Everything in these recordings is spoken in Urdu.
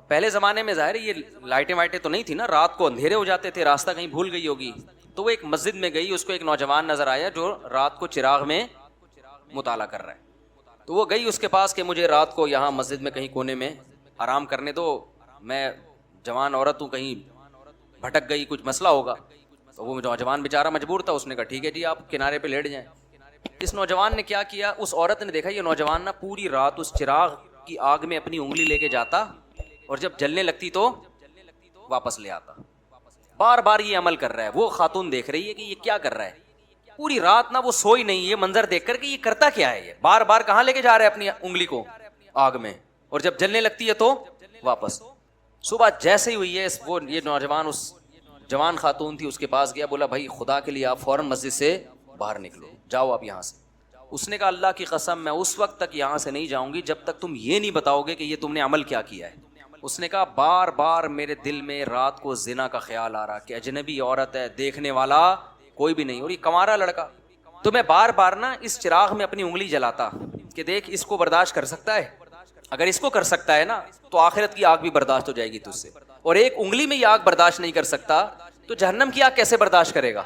پہلے زمانے میں ظاہر ہے یہ لائٹیں وائٹیں تو نہیں تھی نا, رات کو اندھیرے ہو جاتے تھے, راستہ کہیں بھول گئی ہوگی. تو وہ ایک مسجد میں گئی, اس کو ایک نوجوان نظر آیا جو رات کو چراغ میں مطالعہ کر رہا ہے. تو وہ گئی اس کے پاس کہ مجھے رات کو یہاں مسجد میں کہیں کونے میں آرام کرنے دو, میں جوان عورت ہوں, کہیں بھٹک گئی, کچھ مسئلہ ہوگا. تو وہ نوجوان بیچارہ مجبور تھا, اس نے کہا ٹھیک ہے جی آپ کنارے پہ لیٹ جائیں. اس نوجوان نے کیا کیا, اس عورت نے دیکھا یہ نوجوان نا پوری رات اس چراغ کی آگ میں اپنی انگلی لے کے جاتا اور جب جلنے لگتی تو واپس لے آتا. بار بار یہ عمل کر رہا ہے. وہ خاتون دیکھ رہی ہے کہ یہ کیا کر رہا ہے, پوری رات نا وہ سوئی نہیں. یہ منظر دیکھ کر کہ یہ کرتا کیا ہے, یہ بار بار کہاں لے کے جا رہا ہے اپنی انگلی کو آگ میں, اور جب جلنے لگتی ہے تو واپس. صبح جیسے ہی ہوئی ہے وہ یہ نوجوان اس جوان خاتون تھی اس کے پاس گیا, بولا بھائی خدا کے لیے آپ فوراً مسجد سے باہر نکلو, جاؤ آپ یہاں سے. اس نے کہا اللہ کی قسم میں اس وقت تک یہاں سے نہیں جاؤں گی جب تک تم یہ نہیں بتاؤ گے کہ یہ تم نے عمل کیا کیا ہے. اس نے کہا بار بار میرے دل میں رات کو زنا کا خیال آ رہا کہ اجنبی عورت ہے, دیکھنے والا کوئی بھی نہیں, اور یہ کنوارا لڑکا. تو میں بار بار نا اس چراغ میں اپنی انگلی جلاتا کہ دیکھ اس کو برداشت کر سکتا ہے, اگر اس کو کر سکتا ہے نا تو آخرت کی آگ بھی برداشت ہو جائے گی تجھ سے, اور ایک انگلی میں یہ آگ برداشت نہیں کر سکتا تو جہنم کی آگ کیسے برداشت کرے گا.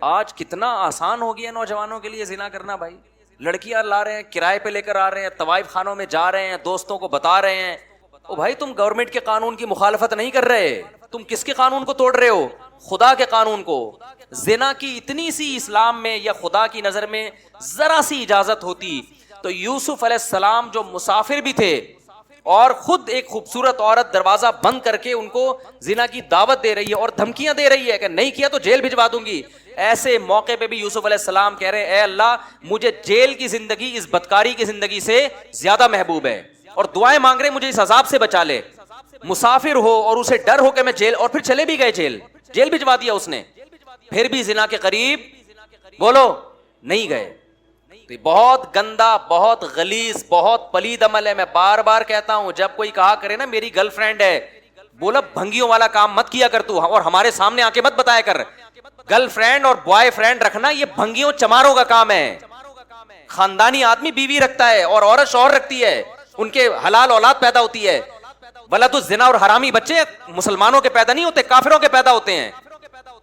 آج کتنا آسان ہو گیا نوجوانوں کے لیے زنا کرنا بھائی. لڑکیاں لا رہے ہیں, کرائے پہ لے کر آ رہے ہیں, طوائف خانوں میں جا رہے ہیں, دوستوں کو بتا رہے ہیں. او بھائی تم گورنمنٹ کے قانون کی مخالفت نہیں کر رہے, تم کس کے قانون کو توڑ رہے ہو, خدا کے قانون کو. زنا کی اتنی سی اسلام میں یا خدا کی نظر میں ذرا سی اجازت ہوتی تو یوسف علیہ السلام جو مسافر بھی تھے اور خود ایک خوبصورت عورت دروازہ بند کر کے ان کو زنا کی دعوت دے رہی ہے اور دھمکیاں دے رہی ہے کہ نہیں کیا تو جیل بھجوا دوں گی, ایسے موقع پہ بھی یوسف علیہ السلام کہہ رہے اے اللہ مجھے جیل کی زندگی اس بدکاری کی زندگی سے زیادہ محبوب ہے, اور دعائیں مانگ رہے مجھے اس عذاب سے بچا لے. مسافر ہو اور اسے ڈر ہو کہ میں جیل, اور پھر چلے بھی گئے جیل بھجوا دیا اس نے, پھر بھی زنا کے قریب بولو نہیں گئے. تو بہت گندا, بہت غلیظ, بہت پلید عمل ہے. میں بار بار کہتا ہوں جب کوئی کہا کرے نا میری گرل فرینڈ ہے, بولا بھنگیوں والا کام مت کیا کر تو, اور ہمارے سامنے آ کے مت بتایا کر. گرل فرینڈ اور بوائے فرینڈ رکھنا یہ بھنگیوں چماروں کا کام ہے. خاندانی آدمی بیوی رکھتا ہے اور عورت شوہر رکھتی ہے, ان کے حلال اولاد پیدا ہوتی ہے. ولد الزنا اور حرامی بچے مسلمانوں کے پیدا نہیں ہوتے, کافروں کے پیدا ہوتے ہیں.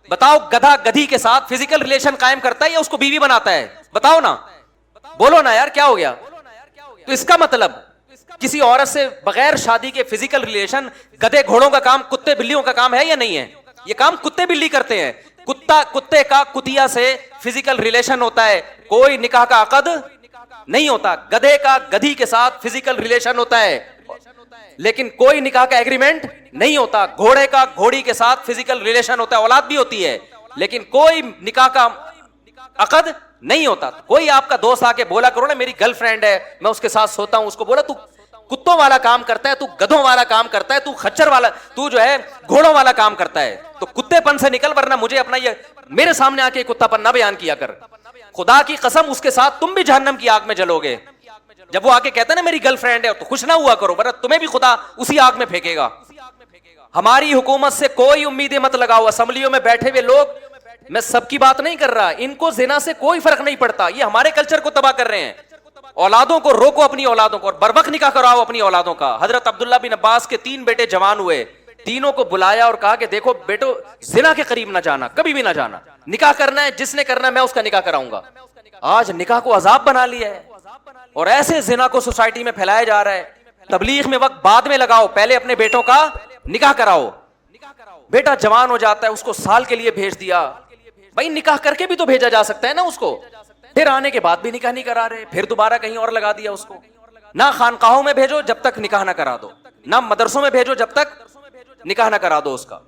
بتاؤ گدھا گدھی کے ساتھ فزیکل ریلیشن قائم کرتا ہے یا اس کو بیوی بناتا ہے, بتاؤ نا, بولو نا یار کیا ہو گیا. تو اس کا مطلب کسی عورت سے بغیر شادی کے فزیکل ریلیشن گدھے گھوڑوں کا کام, کتے بلیوں کا کام ہے یا نہیں ہے؟ یہ کام کتے بلی کرتے ہیں. کتا کتے کا کتیا سے فزیکل ریلیشن ہوتا ہے, کوئی نکاح کا عقد نہیں ہوتا. گدھے کا گدھی کے ساتھ فزیکل ریلیشن ہوتا ہے لیکن کوئی نکاح کا ایگریمنٹ نہیں ہوتا. گھوڑے کا گھوڑی کے ساتھ فزیکل ریلیشن ہوتا ہے, اولاد بھی ہوتی ہے لیکن کوئی نکاح کا عقد نہیں ہوتا. کوئی آپ کا دوست آ کے بولا کرو نا میری گرل فرینڈ ہے میں اس کے ساتھ سوتا ہوں, اس کو بولا تو کتوں والا کام کرتا ہے, تو گدھوں والا کام کرتا ہے, تو خچر والا, تو جو ہے گھوڑوں والا کام کرتا ہے, تو کتے پن سے نکل, ورنہ مجھے اپنا یہ میرے سامنے آ کے کتا پن نہ بیان کیا کر. خدا کی قسم اس کے ساتھ تم بھی جہنم کی آگ میں جلو گے. جب وہ آ کے کہتا ہے نا میری گرل فرینڈ ہے تو خوش نہ ہوا کرو, ورنہ تمہیں بھی خدا اسی آگ میں پھینکے گا. ہماری حکومت سے کوئی امیدیں مت لگاؤ. اسمبلیوں میں بیٹھے ہوئے لوگ, میں سب کی بات نہیں کر رہا, ان کو زنا سے کوئی فرق نہیں پڑتا, یہ ہمارے کلچر کو تباہ کر رہے ہیں. اولادوں کو روکو, اپنی اولادوں کو, اور بروقت نکاح کراؤ اپنی اولادوں کا. حضرت عبداللہ بن عباس کے 3 بیٹے جوان ہوئے, تینوں کو بلایا اور کہا کہ دیکھو بیٹو زنا کے قریب نہ جانا, کبھی بھی نہ جانا, نکاح کرنا ہے جس نے کرنا ہے میں اس کا نکاح کراؤں گا. آج نکاح کو عذاب بنا لیا ہے اور ایسے زنا کو سوسائٹی میں پھیلایا جا رہا ہے. تبلیغ میں وقت بعد میں لگاؤ, پہلے اپنے بیٹوں کا نکاح کراؤ. بیٹا جوان ہو جاتا ہے اس کو سال کے لیے بھیج دیا, بھائی نکاح کر کے بھی تو بھیجا جا سکتا ہے نا اس کو. پھر آنے کے بعد بھی نکاح نہیں کرا رہے, پھر دوبارہ کہیں اور لگا دیا اس کو. نہ خانقاہوں میں بھیجو جب تک نکاح نہ کرا دو, نہ مدرسوں میں بھیجو جب تک نکاح نہ کرا دو اس کا.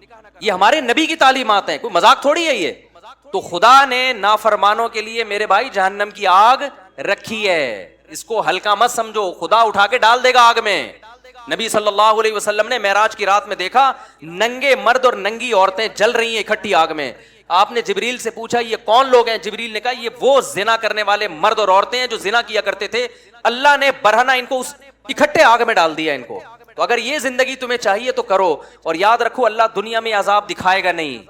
یہ ہمارے نبی کی تعلیمات ہیں, کوئی مذاق تھوڑی ہے یہ. تو خدا نے نافرمانوں کے لیے میرے بھائی جہنم کی آگ رکھی ہے, اس کو ہلکا مت سمجھو, خدا اٹھا کے ڈال دے گا آگ میں. نبی صلی اللہ علیہ وسلم نے معراج کی رات میں دیکھا ننگے مرد اور ننگی عورتیں جل رہی ہیں اکٹھی آگ میں. آپ نے جبریل سے پوچھا یہ کون لوگ ہیں؟ جبریل نے کہا یہ وہ زنا کرنے والے مرد اور عورتیں ہیں جو زنا کیا کرتے تھے, اللہ نے برہنہ ان کو اس اکٹھے آگ میں ڈال دیا ان کو. تو اگر یہ زندگی تمہیں چاہیے تو کرو, اور یاد رکھو اللہ دنیا میں عذاب دکھائے گا نہیں.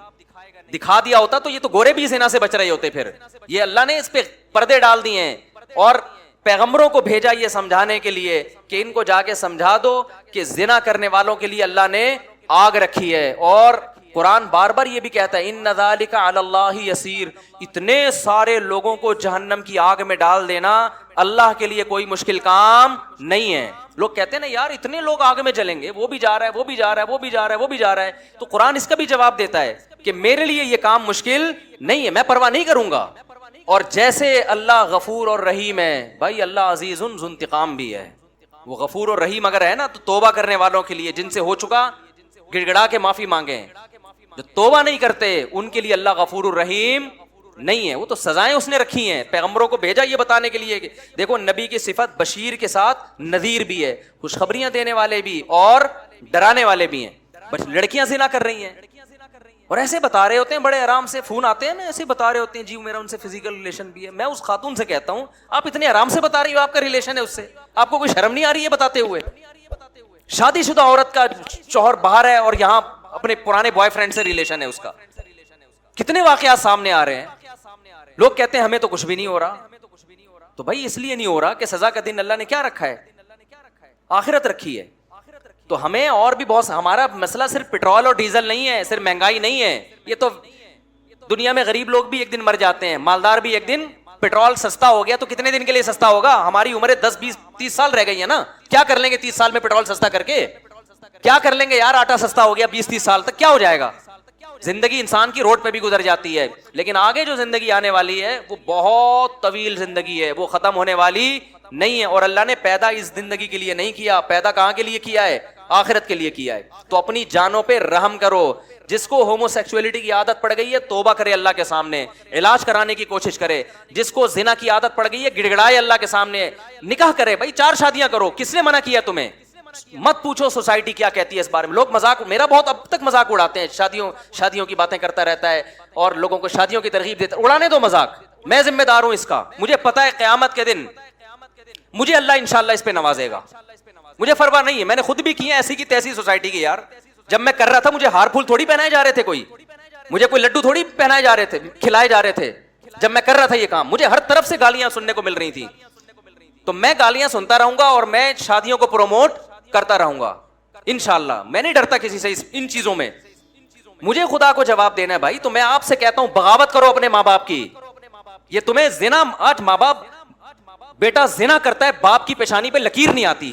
دکھا دیا ہوتا تو یہ تو گورے بھی زنا سے بچ رہے ہوتے. پھر یہ اللہ نے اس پہ پردے ڈال دیے ہیں, اور پیغمبروں کو بھیجا یہ سمجھانے کے لیے کہ ان کو جا کے سمجھا دو کہ زنا کرنے والوں کے لیے اللہ نے آگ رکھی ہے. اور قرآن بار بار یہ بھی کہتا ہے ان ذالک علی اللہ یسیر, اتنے سارے لوگوں کو جہنم کی آگ میں ڈال دینا اللہ کے لیے کوئی مشکل کام نہیں ہے. لوگ کہتے ہیں نا یار اتنے لوگ آگ میں جلیں گے, وہ بھی جا رہا ہے, وہ بھی جا رہا ہے, وہ بھی جا رہا ہے, وہ بھی جا رہا ہے. تو قرآن اس کا بھی جواب دیتا ہے کہ میرے لیے یہ کام مشکل نہیں ہے, میں پرواہ نہیں کروں گا. اور جیسے اللہ غفور اور رحیم ہے, بھائی اللہ عزیز ذو انتقام بھی ہے. وہ غفور اور رحیم اگر ہے نا تو توبہ کرنے والوں کے لیے, جن سے ہو چکا گڑ گڑا کے معافی مانگیں. جو توبہ نہیں کرتے ان کے لیے اللہ غفور الرحیم نہیں ہے. وہ تو سزائیں اس نے رکھی ہیں, پیغمبروں کو بھیجا یہ بتانے کے لیے کہ دیکھو نبی کی صفت بشیر کے ساتھ نذیر بھی ہے, خوشخبریاں دینے والے بھی اور ڈرانے والے بھی ہیں. بس لڑکیاں زنا کر رہی ہیں اور ایسے بتا رہے ہوتے ہیں, بڑے آرام سے فون آتے ہیں نا, ایسے بتا رہے ہوتے ہیں جی میرا ان سے فزیکل ریلیشن بھی ہے. میں اس خاتون سے کہتا ہوں آپ اتنے آرام سے بتا رہی ہو آپ کا ریلیشن ہے اس سے, آپ کو کوئی شرم نہیں آ رہی ہے بتاتے ہوئے؟ شادی شدہ عورت کا شوہر باہر ہے اور یہاں اپنے پرانے بوائے فرینڈ سے ریلیشن ہے اس کا. کتنے واقعات سامنے آ رہے ہیں. لوگ کہتے ہیں ہمیں تو کچھ بھی نہیں ہو رہا. تو بھائی اس لیے نہیں ہو رہا کہ سزا کا دن اللہ نے کیا رکھا ہے, آخرت رکھی ہے. تو ہمیں اور بھی بہت, ہمارا مسئلہ صرف پیٹرول اور ڈیزل نہیں ہے, صرف مہنگائی نہیں ہے. یہ تو دنیا میں غریب لوگ بھی ایک دن مر جاتے ہیں, مالدار بھی ایک دن. پیٹرول سستا ہو گیا تو کتنے دن کے لیے سستا ہوگا؟ ہماری عمریں 10 20 30 سال رہ گئی ہیں نا. کیا کر لیں گے 30 سال میں پیٹرول سستا کر کے؟ کیا کر لیں گے یار, آٹا سستا ہو گیا 20 30 سال تک, کیا ہو جائے گا؟ زندگی انسان کی روڈ پہ بھی گزر جاتی ہے, لیکن آگے جو زندگی آنے والی ہے وہ بہت طویل زندگی ہے, وہ ختم ہونے والی نہیں ہے. اور اللہ نے پیدا اس زندگی کے لیے نہیں کیا, پیدا کہاں کے لیے کیا ہے؟ آخرت کے لیے کیا ہے. تو اپنی جانوں پہ رحم کرو. جس کو ہومو سیکسولیٹی کی عادت پڑ گئی ہے توبہ کرے اللہ کے سامنے, علاج کرانے کی کوشش کرے. جس کو زنا کی عادت پڑ گئی ہے گڑ گڑائے اللہ کے سامنے, نکاح کرے. بھائی 4 شادیاں کرو, کس نے منع کیا تمہیں؟ مت پوچھو سوسائٹی کیا کہتی ہے اس بارے میں. لوگ مذاق, میرا بہت اب تک مذاق اڑاتے ہیں, شادیوں کی باتیں کرتا رہتا ہے اور لوگوں کو شادیوں کی ترغیب دیتا. اڑانے دو مذاق, میں ذمہ دار ہوں اس کا. مجھے پتا ہے قیامت کے دن مجھے اللہ انشاءاللہ اس پہ نوازے گا. مجھے پرواہ نہیں ہے, میں نے خود بھی کی ہے ایسی کی تیسی سوسائٹی کی. یار جب میں کر رہا تھا مجھے ہار پھول تھوڑی پہنائے جا رہے تھے, مجھے کوئی لڈو تھوڑی پہنائے جا رہے تھے, کھلائے جا رہے تھے. جب میں کر رہا تھا یہ کام مجھے ہر طرف سے گالیاں سننے کو مل رہی تھی. تو میں گالیاں سنتا رہوں گا اور میں شادیوں کو پروموٹ کرتا رہوں گا انشاءاللہ. میں نہیں ڈرتا کسی سے ان چیزوں میں. مجھے خدا کو جواب دینا ہے بھائی. تو میں آپ سے کہتا ہوں بغاوت کرو اپنے ماں باپ کی. یہ تمہیں زنا, آج ماں باپ, بیٹا زنا کرتا ہے باپ کی پیشانی پہ لکیر نہیں آتی,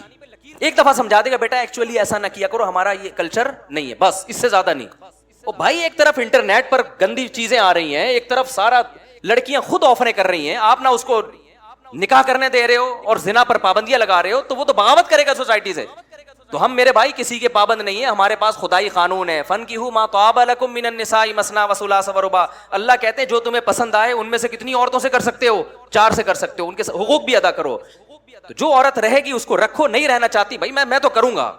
ایک دفعہ سمجھا دے گا بیٹا ایکچولی ایسا نہ کیا کرو, ہمارا یہ کلچر نہیں ہے, بس اس سے زیادہ نہیں. او بھائی ایک طرف انٹرنیٹ پر گندی چیزیں آ رہی ہیں, ایک طرف سارا لڑکیاں خود آفریں کر رہی ہیں, آپ نہ اس کو نکاح کرنے دے رہے ہو اور زنا پر پابندیاں لگا رہے ہو, تو وہ تو بغاوت کرے گا سوسائٹی سے. تو ہم میرے بھائی کسی کے پابند نہیں ہے, ہمارے پاس خدائی قانون ہے. فَانكِحُوا مَا طَابَ لَكُم مِّنَ النِّسَاءِ مَثْنَىٰ وَثُلَاثَ وَرُبَاعَ. اللہ کہتے ہیں جو تمہیں پسند آئے ان میں سے کتنی عورتوں سے کر سکتے ہو؟ 4 سے کر سکتے ہو. ان کے حقوق بھی ادا کرو. تو جو عورت رہے گی اس کو رکھو, نہیں رہنا چاہتی بھائی میں تو کروں گا,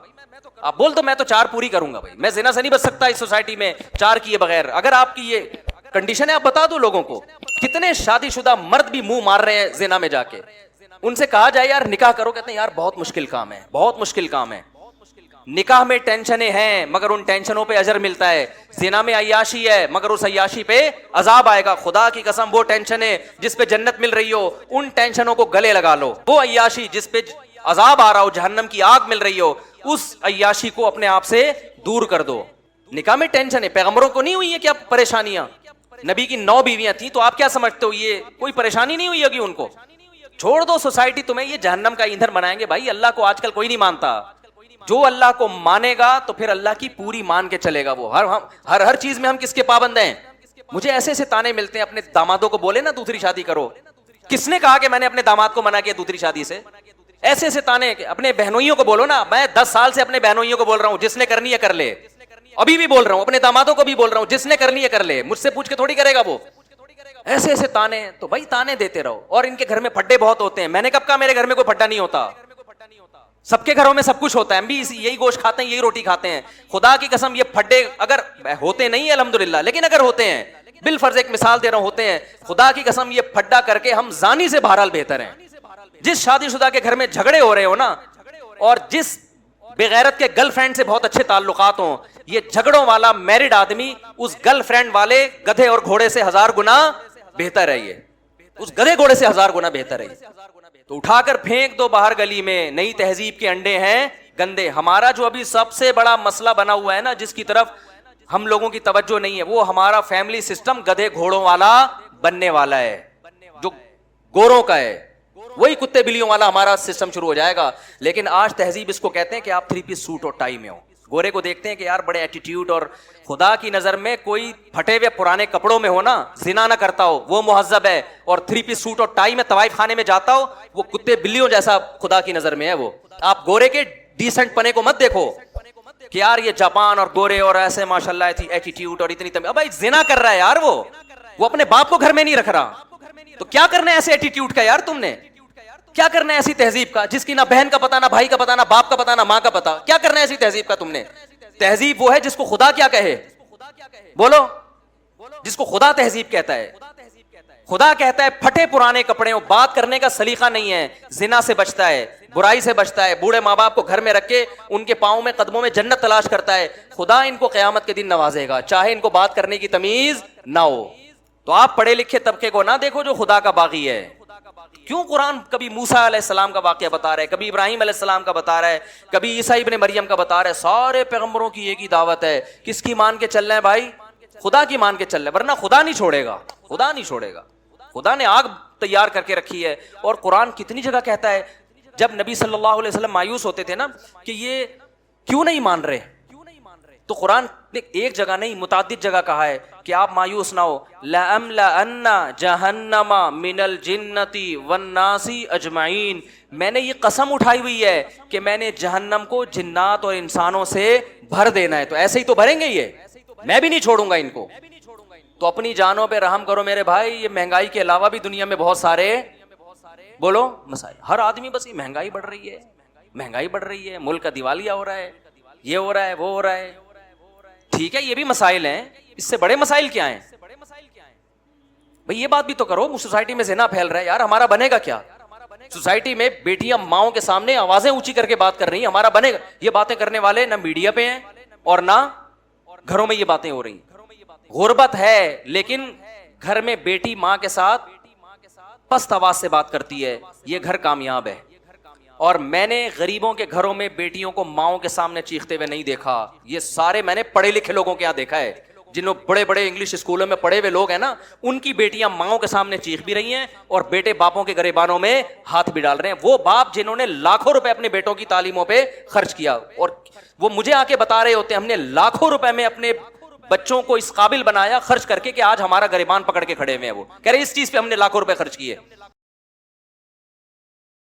آپ بول تو میں تو 4 پوری کروں گا. بھائی میں زنا سے نہیں بچ سکتا اس سوسائٹی میں 4 کیے بغیر. اگر آپ کی یہ کنڈیشن ہے آپ بتا دو لوگوں کو. کتنے شادی شدہ مرد بھی منہ مار رہے ہیں زنا میں جا کے. ان سے کہا جائے یار نکاح کرو, کہتے ہیں یار بہت مشکل کام ہے, بہت مشکل کام ہے. نکاح میں ٹینشنیں ہیں مگر ان ٹینشنوں پہ اجر ملتا ہے. زنا میں عیاشی ہے مگر اس عیاشی پہ عذاب آئے گا. خدا کی قسم وہ ٹینشنیں جس پہ جنت مل رہی ہو ان ٹینشنوں کو گلے لگا لو. وہ عیاشی جس پہ عذاب آ رہا ہو, جہنم کی آگ مل رہی ہو, اس عیاشی کو اپنے آپ سے دور کر دو. نکاح میں ٹینشن ہے, پیغمبروں کو نہیں ہوئی ہے کیا پریشانیاں؟ نبی کی 9 بیویاں تھیں, تو آپ کیا سمجھتے ہو یہ کوئی پریشانی نہیں ہوئی ہوگی ان کو؟ چھوڑ دو, سوسائٹی تمہیں یہ جہنم کا ایندھن بنائیں گے. بھائی اللہ کو آج کل کوئی نہیں مانتا. جو اللہ کو مانے گا تو پھر اللہ کی پوری مان کے چلے گا. وہ ہر چیز میں ہم کس کے پابند ہیں؟ مجھے ایسے ایسے تانے ملتے ہیں, اپنے دامادوں کو بولے نا دوسری شادی کرو. کس نے کہا کہ میں نے اپنے داماد کو منع کیا دوسری شادی سے؟ ایسے ایسے تانے. اپنے بہنوئیوں کو بولو نا, میں 10 سال سے اپنے بہنوئیوں کو بول رہا ہوں جس نے کرنی ہے کر لے. ابھی بھی بول رہا ہوں, اپنے دامادوں کو بھی بول رہا ہوں جس نے کرنی ہے کر لے, مجھ سے پوچھ کے تھوڑی کرے گا وہ. ایسے ایسے تانے. تو بھائی تانے دیتے رہو. اور ان کے گھر میں پھڈے بہت ہوتے ہیں. میں نے کب کہا میرے گھر میں کوئی پھڈا نہیں ہوتا؟ سب کے گھروں میں سب کچھ ہوتا ہے, ہم بھی یہی گوشت کھاتے ہیں, یہی روٹی کھاتے ہیں. خدا کی قسم یہ پھڈے اگر ہوتے نہیں ہیں الحمدللہ, لیکن اگر ہوتے ہیں, بالفرض ایک مثال دے رہا ہوں, ہوتے ہیں, خدا کی قسم یہ پھڈا کر کے ہم زانی سے بہرحال بہتر ہیں. جس شادی شدہ کے گھر میں جھگڑے ہو رہے ہو نا, اور جس بغیرت کے گرل فرینڈ سے بہت اچھے تعلقات ہوں, یہ جھگڑوں والا میرڈ آدمی اس گرل فرینڈ والے گدھے اور گھوڑے سے 1000 گنا بہتر ہے. یہ اس گدھے گھوڑے سے 1000 گنا بہتر ہے. تو اٹھا کر پھینک دو باہر گلی میں، نئی تہذیب کے انڈے ہیں گندے. ہمارا جو ابھی سب سے بڑا مسئلہ بنا ہوا ہے نا، جس کی طرف ہم لوگوں کی توجہ نہیں ہے، وہ ہمارا فیملی سسٹم گدھے گھوڑوں والا بننے والا ہے، جو گوروں کا ہے. وہی کتے بلیوں والا ہمارا سسٹم شروع ہو جائے گا. لیکن آج تہذیب اس کو کہتے ہیں کہ آپ 3 پیس سوٹ اور ٹائی میں ہو. گورے کو دیکھتے ہیں کہ یار بڑے ایٹیٹیوڈ، اور خدا کی نظر میں کوئی پھٹے ہوئے پرانے کپڑوں میں ہو نا، زنا نہ کرتا ہو، وہ مہذب ہے. اور 3 پیس سوٹ اور ٹائی میں طوائف خانے میں جاتا ہو، وہ کتے بلیوں جیسا خدا کی نظر میں ہے. وہ آپ گورے کے ڈیسنٹ پنے کو مت دیکھو کہ یار یہ جاپان اور گورے اور ایسے ماشاءاللہ ایٹیٹیوڈ اور اتنی اب بھائی زنا کر رہا ہے یار، وہ اپنے باپ کو گھر میں نہیں رکھ رہا. تو کیا کرنا ہے ایسے ایٹیٹیوڈ کا یار؟ تم نے کیا کرنا ہے ایسی تہذیب کا جس کی نہ بہن کا پتا، نہ بھائی کا پتا، نہ باپ کا پتا، نہ ماں کا پتا؟ کیا کرنا ہے ایسی تہذیب کا تم نے؟ تہذیب وہ ہے جس کو خدا کیا کہے، بولو، جس کو خدا تہذیب کہتا ہے. خدا کہتا ہے پھٹے پرانے کپڑے، بات کرنے کا سلیقہ نہیں ہے، زنا سے بچتا ہے، برائی سے بچتا ہے، بوڑھے ماں باپ کو گھر میں رکھ کے ان کے پاؤں میں قدموں میں جنت تلاش کرتا ہے. خدا ان کو قیامت کے دن نوازے گا، چاہے ان کو بات کرنے کی تمیز نہ ہو. تو آپ پڑھے لکھے طبقے کو نہ دیکھو جو خدا کا باغی ہے. کیوں قرآن کبھی موسیٰ علیہ السلام کا واقعہ بتا رہا ہے، کبھی ابراہیم علیہ السلام کا بتا رہا ہے، کبھی عیسیٰ ابن مریم کا بتا رہا ہے؟ سارے پیغمبروں کی ایک ہی دعوت ہے. کس کی مان کے چل رہے ہیں بھائی؟ خدا کی مان کے چل رہے ہیں، ورنہ خدا نہیں چھوڑے گا. خدا نہیں چھوڑے گا. خدا نے آگ تیار کر کے رکھی ہے. اور قرآن کتنی جگہ کہتا ہے، جب نبی صلی اللہ علیہ وسلم مایوس ہوتے تھے نا کہ یہ کیوں نہیں مان رہے، تو قرآن نے ایک جگہ نہیں متعدد جگہ کہا ہے کہ آپ مایوس نہ ہو. لَأَمْلَأَنَّ جَهَنَّمَ مِنَ الْجِنَّةِ وَالنَّاسِ أَجْمَعِينَ. میں نے یہ قسم اٹھائی ہوئی ہے کہ میں نے جہنم کو جنات اور انسانوں سے بھر دینا ہے. تو ایسے ہی تو بھریں گے، یہ میں بھی نہیں چھوڑوں گا ان کو. تو اپنی جانوں پہ رحم کرو میرے بھائی. یہ مہنگائی کے علاوہ بھی دنیا میں بہت سارے بولو مسائل. ہر آدمی بس یہ مہنگائی بڑھ رہی ہے، مہنگائی بڑھ رہی ہے، ملک کا دیوالیہ ہو رہا ہے، یہ ہو رہا ہے، وہ ہو رہا ہے. ٹھیک ہے یہ بھی مسائل ہیں، اس سے بڑے مسائل کیا ہیں بھئی؟ یہ بات بھی تو کرو. سوسائٹی میں زنا پھیل رہا ہے یار، ہمارا بنے گا کیا؟ سوسائٹی میں بیٹیاں ماؤں کے سامنے آوازیں اونچی کر کے بات کر رہی ہیں، ہمارا بنے گا؟ یہ باتیں کرنے والے نہ میڈیا پہ ہیں اور نہ گھروں میں یہ باتیں ہو رہی ہیں. غربت ہے، لیکن گھر میں بیٹی ماں کے ساتھ پست آواز سے بات کرتی ہے، یہ گھر کامیاب ہے. اور میں نے غریبوں کے گھروں میں بیٹیوں کو ماؤں کے سامنے چیختے ہوئے نہیں دیکھا. یہ سارے میں نے پڑھے لکھے لوگوں کے یہاں دیکھا ہے، جنہوں بڑے بڑے انگلش اسکولوں میں پڑھے ہوئے لوگ ہیں نا، ان کی بیٹیاں ماؤں کے سامنے چیخ بھی رہی ہیں اور بیٹے باپوں کے گریبانوں میں ہاتھ بھی ڈال رہے ہیں. وہ باپ جنہوں نے لاکھوں روپے اپنے بیٹوں کی تعلیموں پہ خرچ کیا، اور وہ مجھے آ کے بتا رہے ہوتے ہیں ہم نے لاکھوں روپے میں اپنے بچوں کو اس قابل بنایا خرچ کر کے کہ آج ہمارا گریبان پکڑ کے کھڑے ہوئے ہیں. وہ کہہ رہے اس چیز پہ ہم نے لاکھوں روپے خرچ کیے.